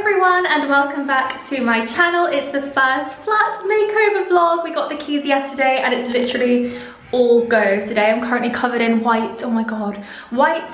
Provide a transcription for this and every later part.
everyone and welcome back to my channel. It's the first flat makeover vlog. We got the keys yesterday and it's literally all go today. I'm currently covered in white, oh my god, white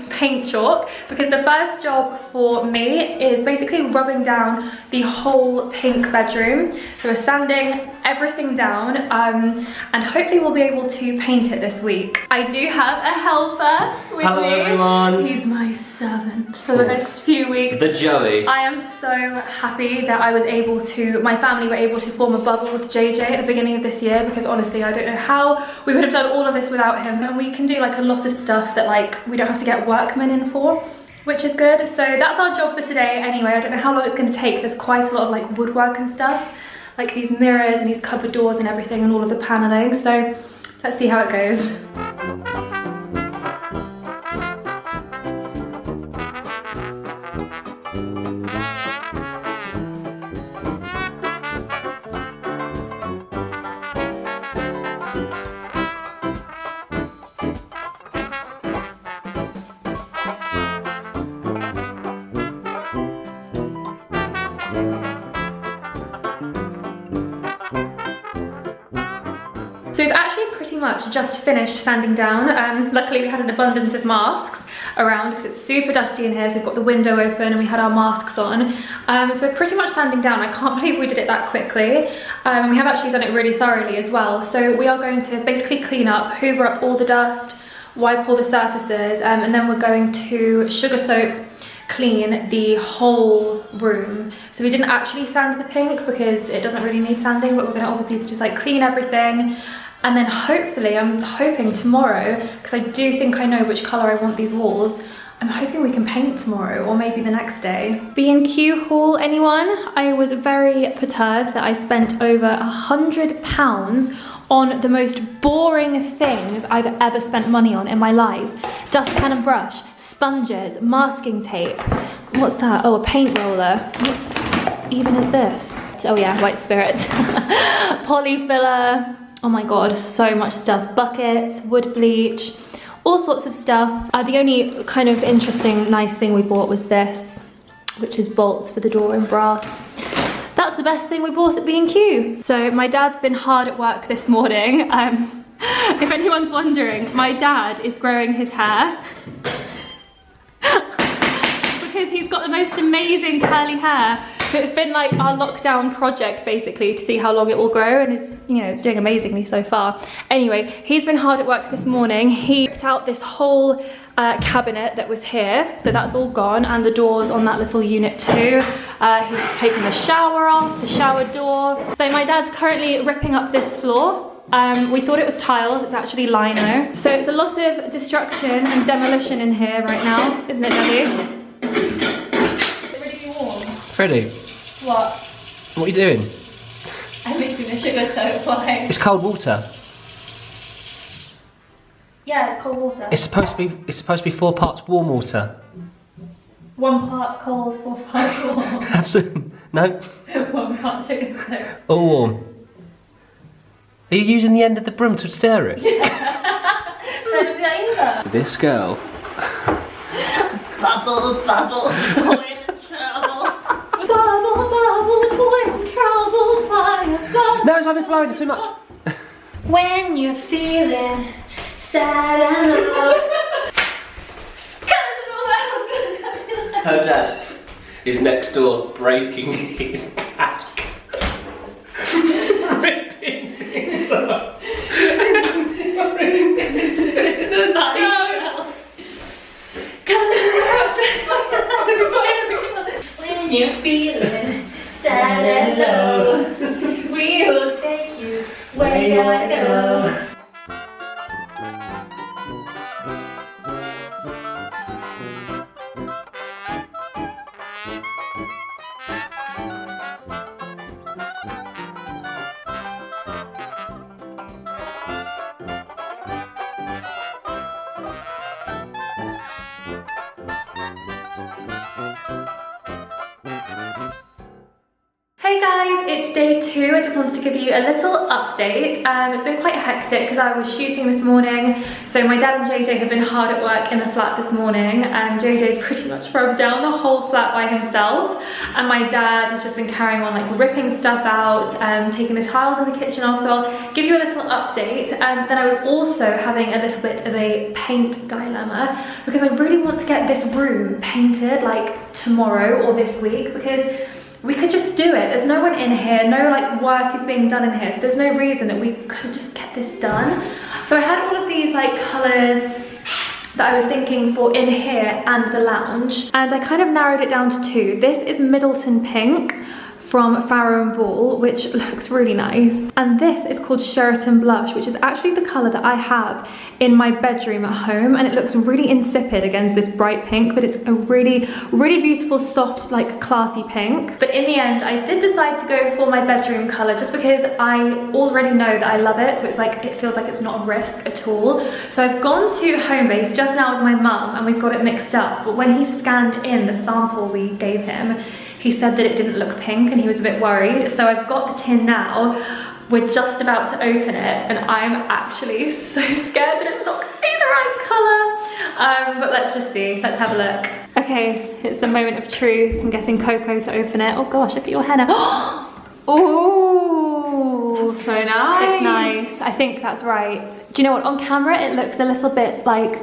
paint chalk, because the first job for me is basically rubbing down the whole pink bedroom. So we're sanding everything down and hopefully we'll be able to paint it this week. I do have a helper with me. Hello everyone. He's my servant for the next few weeks. The Joey. I am so happy that I was able to, my family were able to form a bubble with JJ at the beginning of this year, because honestly I don't know how we would have done all of this without him, and we can do like a lot of stuff that like we don't have to get workmen in for, which is good. So that's our job for today anyway. I don't know how long it's going to take. There's quite a lot of like woodwork and stuff, like these mirrors and these cupboard doors and everything and all of the paneling, so let's see how it goes. So we've actually pretty much just finished sanding down. Luckily we had an abundance of masks around because it's super dusty in here, so we've got the window open and we had our masks on. So we're pretty much sanding down. I can't believe we did it that quickly. We have actually done it really thoroughly as well. So we are going to basically clean up, hoover up all the dust, wipe all the surfaces, and then we're going to sugar soap clean the whole room. So we didn't actually sand the pink because it doesn't really need sanding, but we're going to obviously just like clean everything. And then hopefully, I'm hoping tomorrow, because I do think I know which colour I want these walls, I'm hoping we can paint tomorrow or maybe the next day. B&Q haul, anyone? I was very perturbed that I spent over £100 on the most boring things I've ever spent money on in my life. Dustpan and brush, sponges, masking tape. What's that? Oh, a paint roller. What even is this? Oh yeah, white spirit. Poly filler. Oh my god, so much stuff. Buckets, wood bleach, all sorts of stuff. The only kind of interesting, nice thing we bought was this, which is bolts for the door in brass. That's the best thing we bought at B&Q. So my dad's been hard at work this morning. If anyone's wondering, my dad is growing his hair because he's got the most amazing curly hair. So it's been like our lockdown project basically to see how long it will grow, and it's, you know, it's doing amazingly so far. Anyway, he's been hard at work this morning. He ripped out this whole cabinet that was here, so that's all gone, and the doors on that little unit too. He's taken the shower off, the shower door. So my dad's currently ripping up this floor. We thought it was tiles, it's actually lino. So it's a lot of destruction and demolition in here right now, isn't it, Daddy? Is it really warm? Freddy. What? What are you doing? I'm mixing the sugar soap. Why? It's cold water. Yeah, it's cold water. It's supposed to be 4 parts warm water. 1 part cold, 4 parts warm. Have some. No. 1 part sugar soap. All warm. Are you using the end of the broom to stir it? Yeah. Should I not do that either? This girl. Bubble, bubble, toy in trouble. Bubble, bubble, toy in trouble. Fire, bubble. No, it's having flowing, it's too much. When you're feeling sad and low. Her dad is next door breaking his back. Ripping things up. When you're feeling sad and low, we will take you where you gotta go. Hey guys! guys, it's day 2. I just wanted to give you a little update. It's been quite hectic because I was shooting this morning. So my dad and JJ have been hard at work in the flat this morning. JJ's pretty much rubbed down the whole flat by himself. And my dad has just been carrying on like ripping stuff out, taking the tiles in the kitchen off. So I'll give you a little update. Then I was also having a little bit of a paint dilemma because I really want to get this room painted like tomorrow or this week, because we could just do it. There's no one in here, no like work is being done in here, so there's no reason that we couldn't just get this done. So I had all of these like colours that I was thinking for in here and the lounge, and I kind of narrowed it down to 2. This is Middleton Pink from Farrow and Ball, which looks really nice. And this is called Sheraton Blush, which is actually the colour that I have in my bedroom at home. And it looks really insipid against this bright pink, but it's a really, really beautiful, soft, like classy pink. But in the end, I did decide to go for my bedroom colour just because I already know that I love it. So it's like, it feels like it's not a risk at all. So I've gone to Homebase just now with my mum and we've got it mixed up. But when he scanned in the sample we gave him, he said that it didn't look pink and he was a bit worried. So I've got the tin now. We're just about to open it and I'm actually so scared that it's not gonna be the right color. But let's just see, let's have a look. Okay, it's the moment of truth. I'm getting Coco to open it. Oh gosh, look at your henna. Oh, that's so nice. It's nice, I think that's right. Do you know what, on camera it looks a little bit like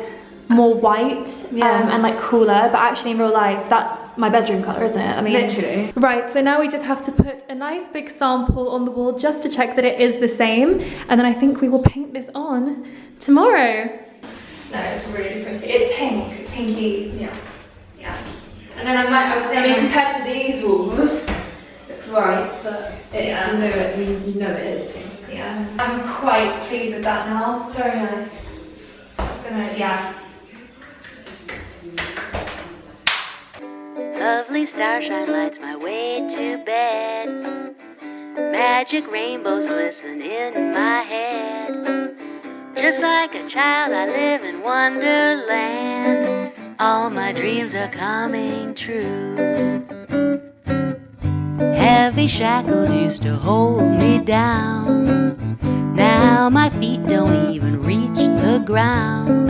more white, and like cooler, but actually in real life that's my bedroom colour, isn't it? I mean, literally. Right, so now we just have to put a nice big sample on the wall just to check that it is the same, and then I think we will paint this on tomorrow. No, it's really pretty. It's pink, it's pinky. Yeah. And then I was saying, compared to these walls, looks right, but you know it is pink. Yeah, I'm quite pleased with that now. Very nice. Just gonna, yeah. Lovely starshine lights my way to bed. Magic rainbows glisten in my head. Just like a child I live in Wonderland. All my dreams are coming true. Heavy shackles used to hold me down. Now my feet don't even reach the ground.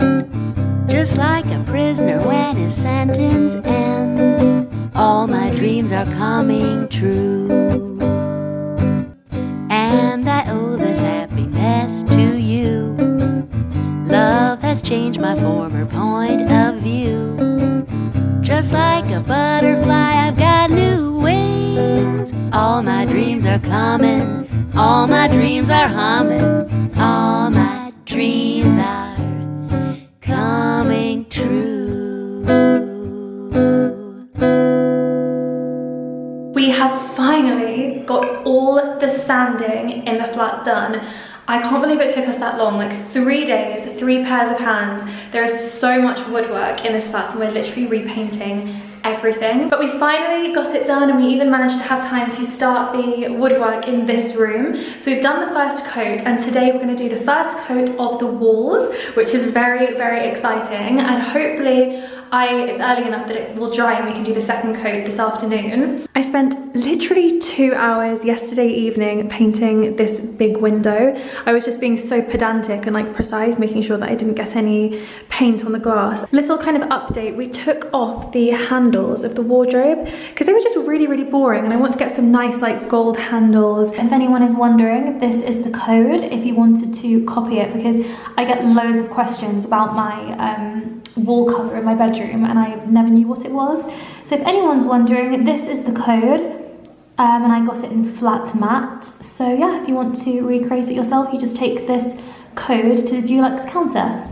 Just like a prisoner when his sentence ends. All my dreams are coming true. And I owe this happiness to you. Love has changed my former point of view. Just like a butterfly, I've got new wings. All my dreams are coming. All my dreams are humming. All my dreams are coming true. We have finally got all the sanding in the flat done. I can't believe it took us that long, like 3 days, 3 pairs of hands. There is so much woodwork in this flat and we're literally repainting everything. But we finally got it done and we even managed to have time to start the woodwork in this room. So we've done the first coat and today we're going to do the first coat of the walls, which is very, very exciting. And hopefully it's early enough that it will dry and we can do the second coat this afternoon. I spent literally 2 hours yesterday evening painting this big window. I was just being so pedantic and like precise, making sure that I didn't get any paint on the glass. Little kind of update, we took off the handles of the wardrobe because they were just really, really boring and I want to get some nice like gold handles. If anyone is wondering, this is the code if you wanted to copy it, because I get loads of questions about my wall colour in my bedroom and I never knew what it was. So if anyone's wondering, this is the code and I got it in flat matte. So yeah, if you want to recreate it yourself, you just take this code to the Dulux counter.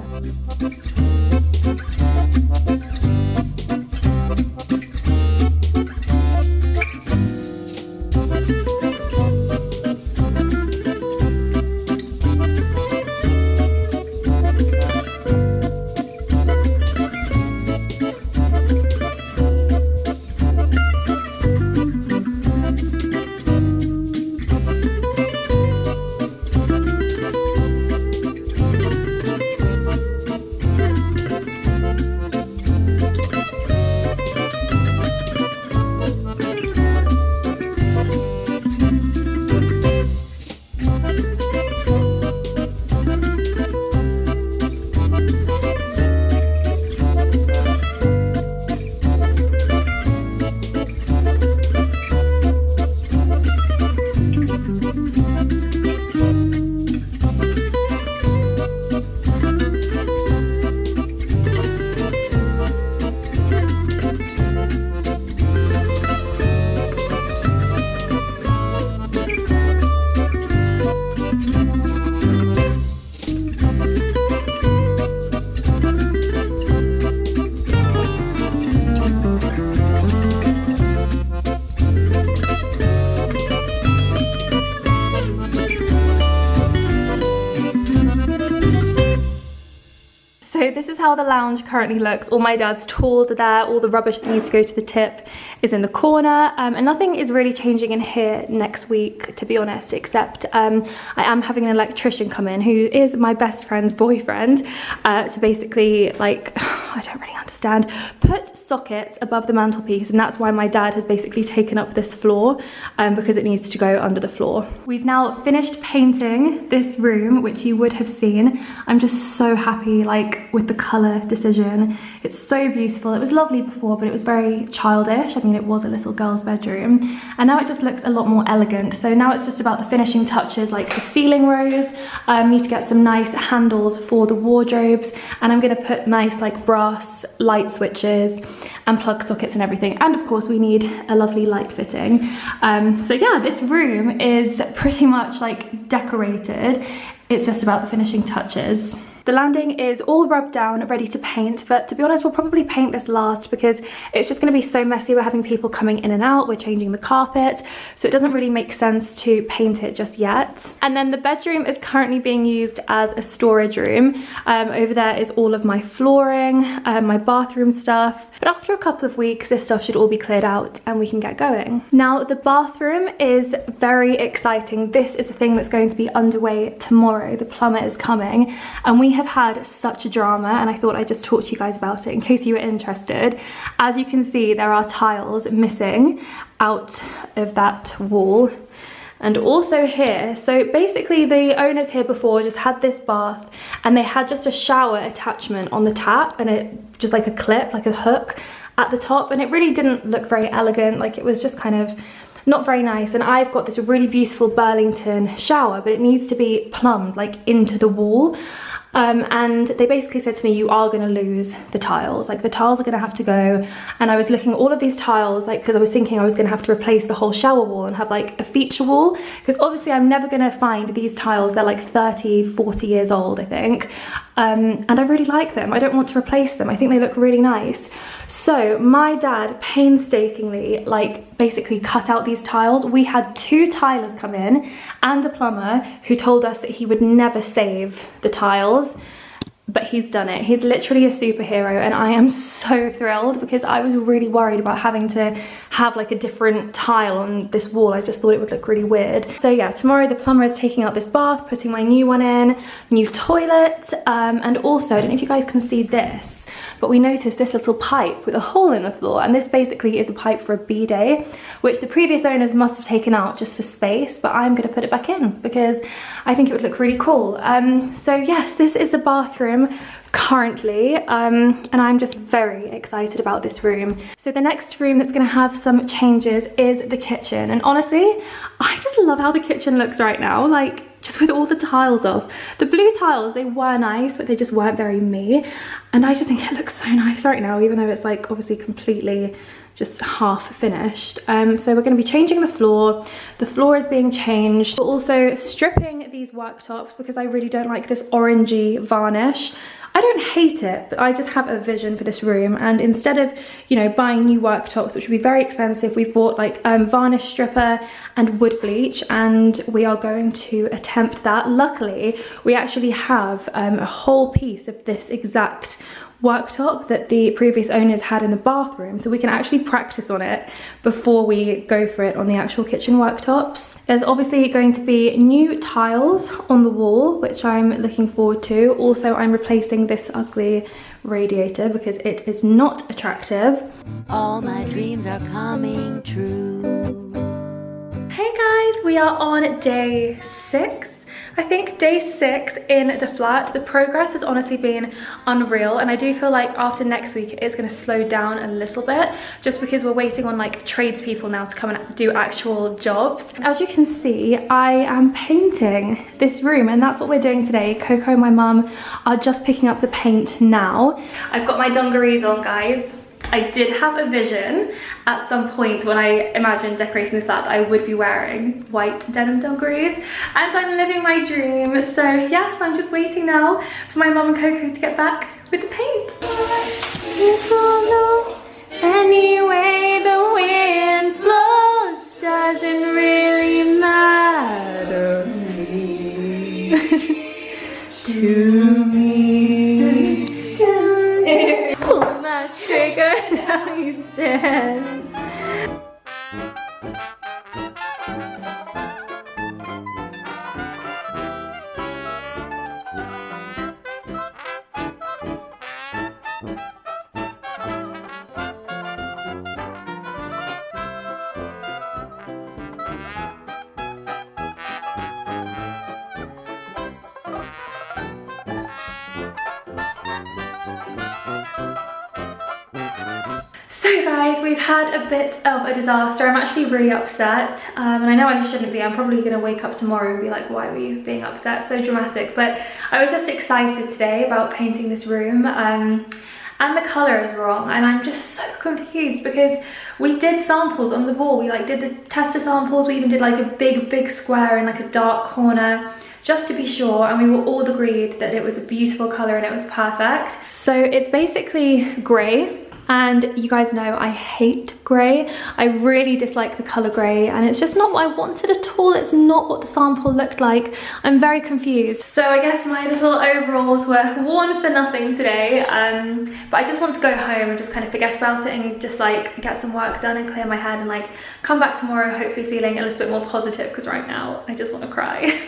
this is how the lounge currently looks. All my dad's tools are there, all the rubbish that needs to go to the tip is in the corner, and nothing is really changing in here next week, to be honest, except I am having an electrician come in who is my best friend's boyfriend, to basically, like, I don't really understand, put sockets above the mantelpiece, and that's why my dad has basically taken up this floor, because it needs to go under the floor. We've now finished painting this room, which you would have seen. I'm just so happy, like, with the colour decision. It's so beautiful. It was lovely before, but it was very childish. I mean, it was a little girl's bedroom, and now it just looks a lot more elegant. So now it's just about the finishing touches, like the ceiling rose. Need to get some nice handles for the wardrobes, and I'm going to put nice, like, brass light switches and plug sockets and everything, and of course we need a lovely light fitting. So yeah, this room is pretty much like decorated. It's just about the finishing touches. The landing is all rubbed down, ready to paint, but to be honest, we'll probably paint this last because it's just going to be so messy. We're having people coming in and out, we're changing the carpet, so it doesn't really make sense to paint it just yet. And then the bedroom is currently being used as a storage room. Over there is all of my flooring, my bathroom stuff, but after a couple of weeks, this stuff should all be cleared out and we can get going. Now, the bathroom is very exciting. This is the thing that's going to be underway tomorrow. The plumber is coming, and we have had such a drama, and I thought I'd just talk to you guys about it in case you were interested. As you can see, there are tiles missing out of that wall, and also here. So basically the owners here before just had this bath, and they had just a shower attachment on the tap, and it just like a clip, like a hook at the top, and it really didn't look very elegant. Like, it was just kind of not very nice. And I've got this really beautiful Burlington shower, but it needs to be plumbed like into the wall. And they basically said to me, you are going to lose the tiles, like the tiles are going to have to go. And I was looking at all of these tiles, like, because I was thinking I was going to have to replace the whole shower wall and have like a feature wall, because obviously I'm never going to find these tiles. They're like 30-40 years old, I think, and I really like them. I don't want to replace them. I think they look really nice. So my dad painstakingly, like, basically cut out these tiles. We had 2 tilers come in and a plumber who told us that he would never save the tiles, but he's done it. He's literally a superhero, and I am so thrilled because I was really worried about having to have like a different tile on this wall. I just thought it would look really weird. So yeah, tomorrow the plumber is taking out this bath, putting my new one in, new toilet, and also, I don't know if you guys can see this, but we noticed this little pipe with a hole in the floor, and this basically is a pipe for a bidet, which the previous owners must have taken out just for space, but I'm going to put it back in because I think it would look really cool. So yes, this is the bathroom currently, and I'm just very excited about this room. So the next room that's going to have some changes is the kitchen, and honestly, I just love how the kitchen looks right now, like, just with all the tiles off. The blue tiles, they were nice, but they just weren't very me, and I just think it looks so nice right now, even though it's like obviously completely just half finished. So we're going to be changing the floor. The floor is being changed. We're also stripping these worktops because I really don't like this orangey varnish. I don't hate it, but I just have a vision for this room, and instead of, you know, buying new worktops, which would be very expensive, we've bought like varnish stripper and wood bleach, and we are going to attempt that. Luckily, we actually have a whole piece of this exact worktop that the previous owners had in the bathroom, so we can actually practice on it before we go for it on the actual kitchen worktops. There's obviously going to be new tiles on the wall, which I'm looking forward to. Also, I'm replacing this ugly radiator because it is not attractive. All my dreams are coming true. Hey guys, we are on day 6. I think day 6 in the flat. The progress has honestly been unreal, and I do feel like after next week it is going to slow down a little bit, just because we're waiting on like tradespeople now to come and do actual jobs. As you can see, I am painting this room, and that's what we're doing today. Coco and my mum are just picking up the paint now. I've got my dungarees on, guys. I did have a vision at some point when I imagined decorating the flat that I would be wearing white denim dungarees, and I'm living my dream. So yes, I'm just waiting now for my mum and Coco to get back with the paint. Anyway, the wind blows doesn't really matter to me. excited. So guys, we've had a bit of a disaster. I'm actually really upset, and I know I shouldn't be. I'm probably gonna wake up tomorrow and be like, why were you being upset? So dramatic. But I was just excited today about painting this room, and the colour is wrong, and I'm just so confused because we did samples on the wall. We like did the tester samples. We even did like a big square in like a dark corner, just to be sure, and we were all agreed that it was a beautiful colour and it was perfect. So it's basically grey. And you guys know I hate grey. I really dislike the colour grey, and it's just not what I wanted at all. It's not what the sample looked like. I'm very confused. So I guess my little overalls were worn for nothing today, but I just want to go home and just kind of forget about it and just like get some work done and clear my head and like come back tomorrow hopefully feeling a little bit more positive, because right now I just want to cry.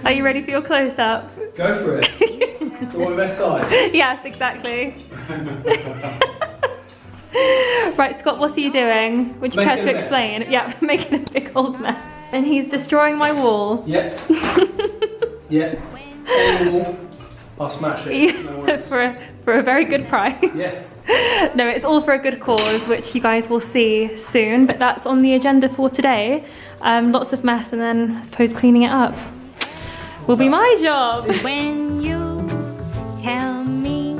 Are you ready for your close-up? Go for it. Do you want my best side? Yes, exactly. Right, Scott, what are you doing? Would you care to explain? Yeah, making a big old mess. And he's destroying my wall. Yep. Yep. Any wall, I'll smash it. No worries. for a very good price. Yeah. No, it's all for a good cause, which you guys will see soon, but that's on the agenda for today. Lots of mess, and then I suppose cleaning it up will be my job. When you tell me.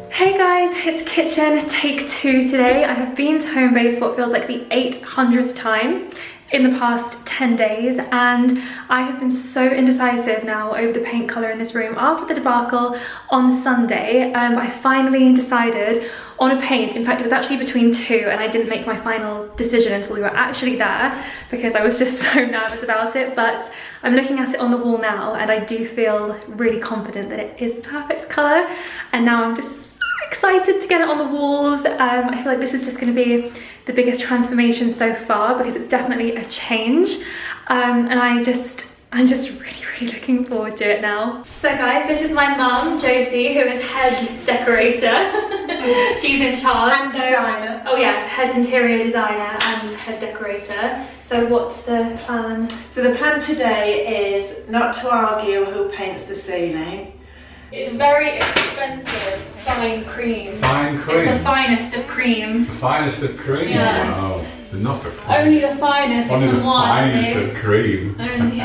Hey guys, it's kitchen take 2 today. I have been to home base what feels like the 800th time in the past 10 days, and I have been so indecisive now over the paint colour in this room. After the debacle on Sunday, I finally decided on a paint. In fact, it was actually between 2, and I didn't make my final decision until we were actually there because I was just so nervous about it. But I'm looking at it on the wall now, and I do feel really confident that it is the perfect colour, and now I'm just so excited to get it on the walls. I feel like this is just going to be the biggest transformation so far because it's definitely a change, and I'm just really looking forward to it now. So guys, this is my mum, Josie, who is head decorator. She's in charge. And designer. Oh yes, head interior designer and head decorator. So what's the plan? So the plan today is not to argue who paints the ceiling. It's very expensive fine cream. Fine cream? It's the finest of cream. The finest of cream? Yes. Wow. But not the finest. Only the finest. Only the one, finest eh? of cream. Only.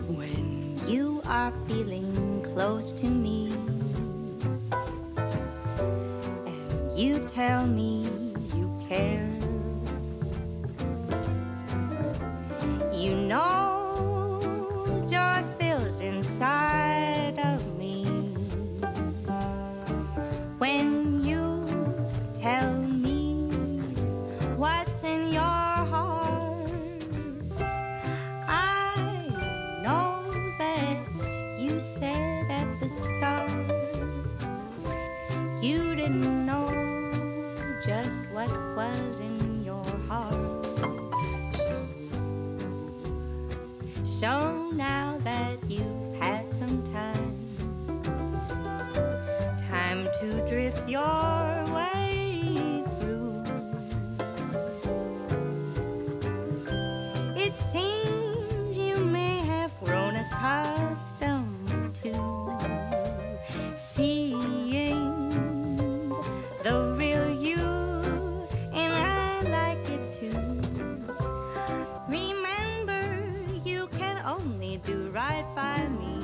When you are feeling close to me and you tell me you care, you know joy fills inside of me. When you tell me what's in your heart, I know that you said at the start you didn't know just what was in your heart. So now that you've had some time to drift your way through, it seems you may have grown accustomed to seeing the real you, and I like it too. Remember, you can only do right by me.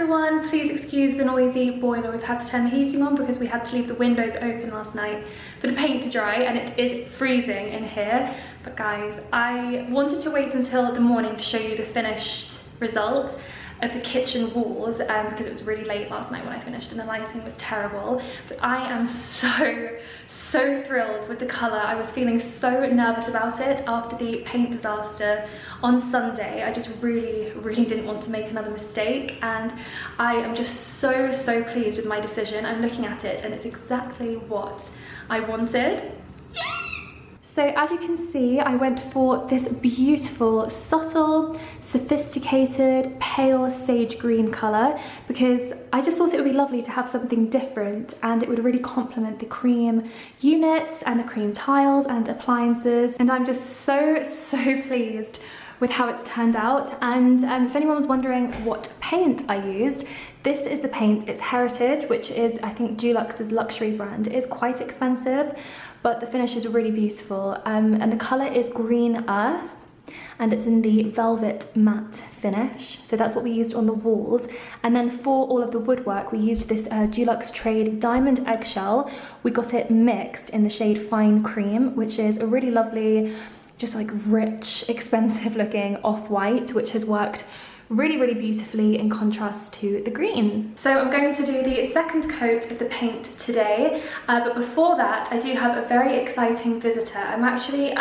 everyone. Please excuse the noisy boiler. We've had to turn the heating on because we had to leave the windows open last night for the paint to dry, and it is freezing in here. But guys, I wanted to wait until the morning to show you the finished result of the kitchen walls because it was really late last night when I finished and the lighting was terrible. But I am so thrilled with the colour. I was feeling so nervous about it after the paint disaster on Sunday. I just really didn't want to make another mistake, and I am just so pleased with my decision. I'm looking at it and it's exactly what I wanted. So as you can see, I went for this beautiful, subtle, sophisticated, pale sage green colour because I just thought it would be lovely to have something different, and it would really complement the cream units and the cream tiles and appliances. And I'm just so pleased with how it's turned out. And if anyone was wondering what paint I used, this is the paint. It's Heritage, which is, I think, Dulux's luxury brand. It is quite expensive, but the finish is really beautiful. And the colour is Green Earth, and it's in the velvet matte finish. So that's what we used on the walls. And then for all of the woodwork, we used this Dulux Trade Diamond Eggshell. We got it mixed in the shade Fine Cream, which is a really lovely, just like rich, expensive looking off-white, which has worked really beautifully in contrast to the green. So I'm going to do the second coat of the paint today, but before that I do have a very exciting visitor. I'm actually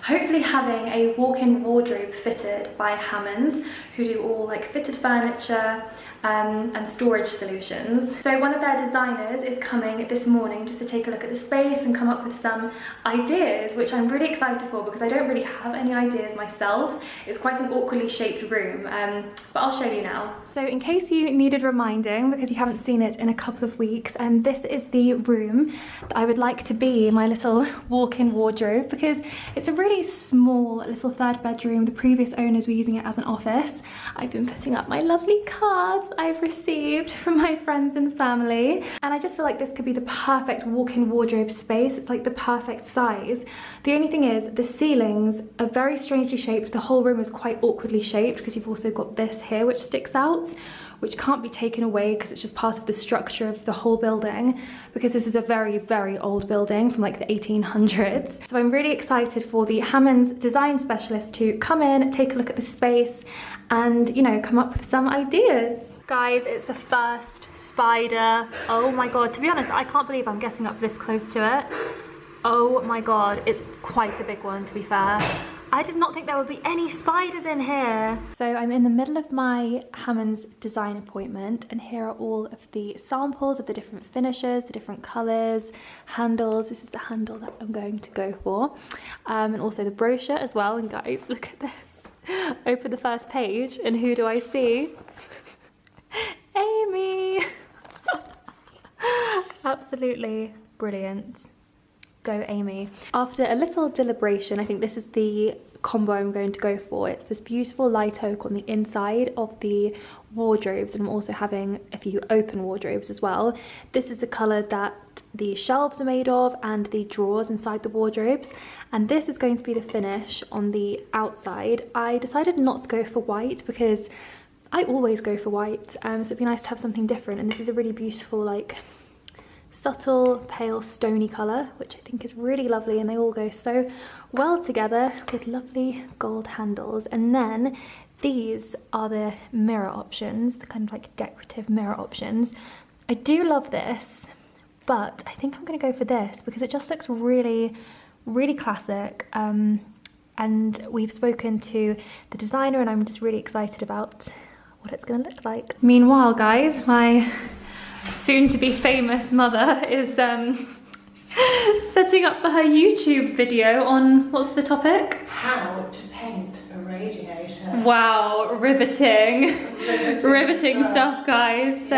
hopefully having a walk-in wardrobe fitted by Hammonds, who do all like fitted furniture and storage solutions. So one of their designers is coming this morning just to take a look at the space and come up with some ideas, which I'm really excited for because I don't really have any ideas myself. It's quite an awkwardly shaped room, but I'll show you now. So in case you needed reminding because you haven't seen it in a couple of weeks, this is the room that I would like to be my little walk-in wardrobe, because it's a really small little third bedroom. The previous owners were using it as an office. I've been putting up my lovely cards I've received from my friends and family, and I just feel like this could be the perfect walk-in wardrobe space. It's like the perfect size. The only thing is the ceilings are very strangely shaped. The whole room is quite awkwardly shaped because you've also got this here which sticks out, which can't be taken away because it's just part of the structure of the whole building, because this is a very old building from like the 1800s. So I'm really excited for the Hammonds design specialist to come in, take a look at the space, and, you know, come up with some ideas. Guys, it's the first spider. Oh my god, to be honest, I can't believe I'm getting up this close to it. Oh my god, it's quite a big one, to be fair. I did not think there would be any spiders in here. So I'm in the middle of my Hammonds design appointment, and here are all of the samples of the different finishes, the different colours, handles. This is the handle that I'm going to go for. And also the brochure as well. And guys, look at this. Open the first page, and who do I see? Amy! Absolutely brilliant. Go Amy. After a little deliberation, I think this is the combo I'm going to go for. It's this beautiful light oak on the inside of the wardrobes, and I'm also having a few open wardrobes as well. This is the colour that the shelves are made of and the drawers inside the wardrobes, and this is going to be the finish on the outside. I decided not to go for white because I always go for white, so it'd be nice to have something different, and this is a really beautiful, like, subtle pale stony colour, which I think is really lovely, and they all go so well together with lovely gold handles. And then these are the mirror options, the kind of like decorative mirror options. I do love this, but I think I'm going to go for this because it just looks really classic, and we've spoken to the designer and I'm just really excited about what it's going to look like. Meanwhile, guys, my soon-to-be famous mother is setting up for her YouTube video on, what's the topic? How to paint a radiator. Wow, riveting stuff, guys. So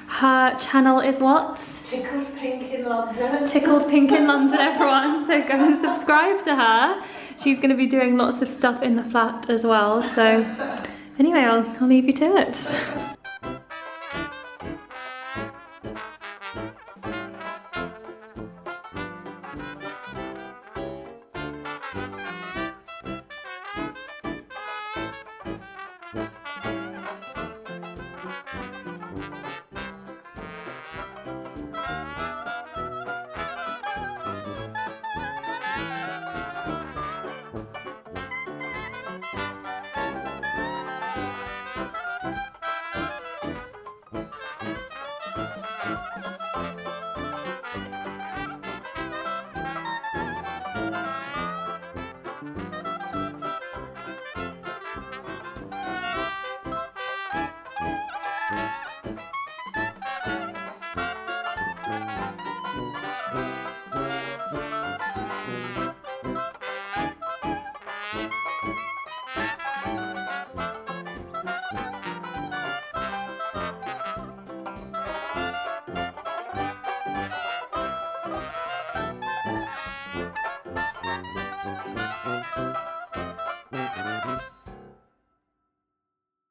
her channel is what? Tickled Pink in London. Tickled Pink in London, everyone. So go and subscribe to her. She's going to be doing lots of stuff in the flat as well. So anyway, I'll leave you to it.